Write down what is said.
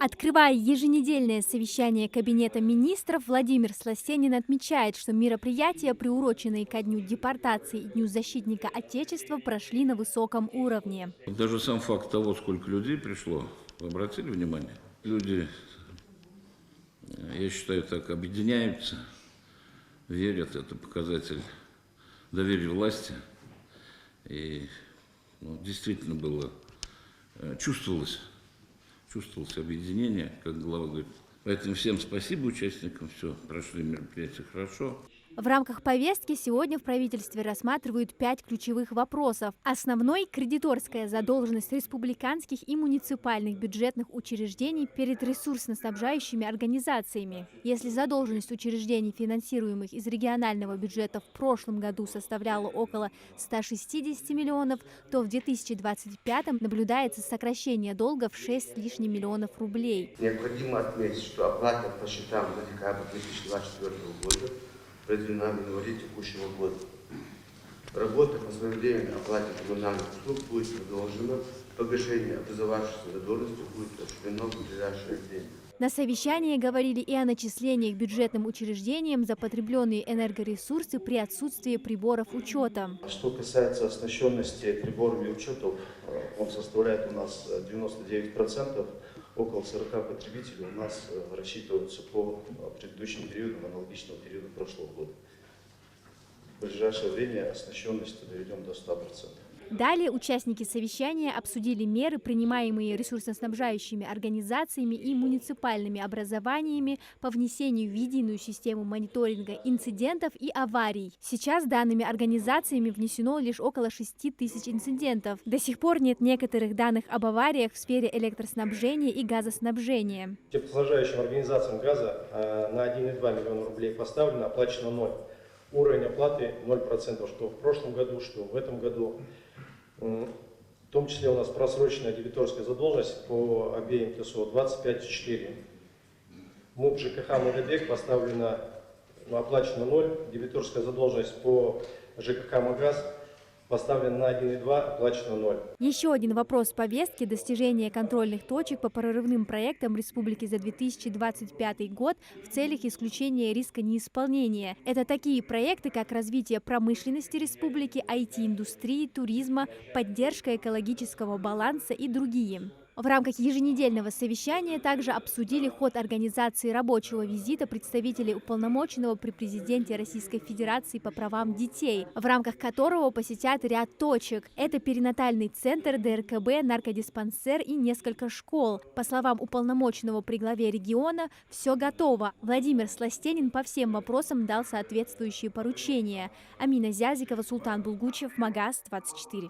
Открывая еженедельное совещание Кабинета министров, Владимир Сластенин отмечает, что мероприятия, приуроченные ко дню депортации и Дню защитника Отечества, прошли на высоком уровне. Даже сам факт того, сколько людей пришло, вы обратили внимание? Люди, я считаю, так объединяются, верят, это показатель доверия власти. И действительно было, чувствовалось объединение, как глава говорит. Поэтому всем спасибо участникам, все, прошли мероприятия хорошо. В рамках повестки сегодня в правительстве рассматривают 5 ключевых вопросов. Основной – кредиторская задолженность республиканских и муниципальных бюджетных учреждений перед ресурсоснабжающими организациями. Если задолженность учреждений, финансируемых из регионального бюджета, в прошлом году составляла около 160 миллионов, то в 2025 наблюдается сокращение долга в 6 с лишним миллионов рублей. Необходимо отметить, что оплата по счетам за декабрь 2024 года произведена в январе текущего года. Работа по своевременной оплате коммунальных услуг будет продолжена, погашение образовавшейся задолженности будет осуществлено в ближайшее время. На совещании говорили и о начислениях бюджетным учреждениям за потребленные энергоресурсы при отсутствии приборов учета. Что касается оснащенности приборами учета, он составляет у нас 99%. Около 40 потребителей у нас рассчитываются по предыдущим периодам, аналогичного периода прошлого года. В ближайшее время оснащенность доведем до 100%. Далее участники совещания обсудили меры, принимаемые ресурсоснабжающими организациями и муниципальными образованиями по внесению в единую систему мониторинга инцидентов и аварий. Сейчас данными организациями внесено лишь около 6 тысяч инцидентов. До сих пор нет некоторых данных об авариях в сфере электроснабжения и газоснабжения. Теплоснабжающим организациям газа на 1,2 миллиона рублей поставлено, оплачено 0. Уровень оплаты 0%, что в прошлом году, что в этом году. В том числе у нас просроченная дебиторская задолженность по обеим ТСО 25,4. МУП ЖКХ «Магадек» поставлена, оплачена 0, дебиторская задолженность по ЖКХ «Магаз» поставлена на 1,2, оплачено 0. Еще один вопрос повестки – достижение контрольных точек по прорывным проектам республики за 2025 год в целях исключения риска неисполнения. Это такие проекты, как развитие промышленности республики, IT-индустрии, туризма, поддержка экологического баланса и другие. В рамках еженедельного совещания также обсудили ход организации рабочего визита представителей уполномоченного при президенте Российской Федерации по правам детей, в рамках которого посетят ряд точек. Это перинатальный центр, ДРКБ, наркодиспансер и несколько школ. По словам уполномоченного при главе региона, все готово. Владимир Сластенин по всем вопросам дал соответствующие поручения. Амина Зязикова, Султан Булгучев, Магаз 24.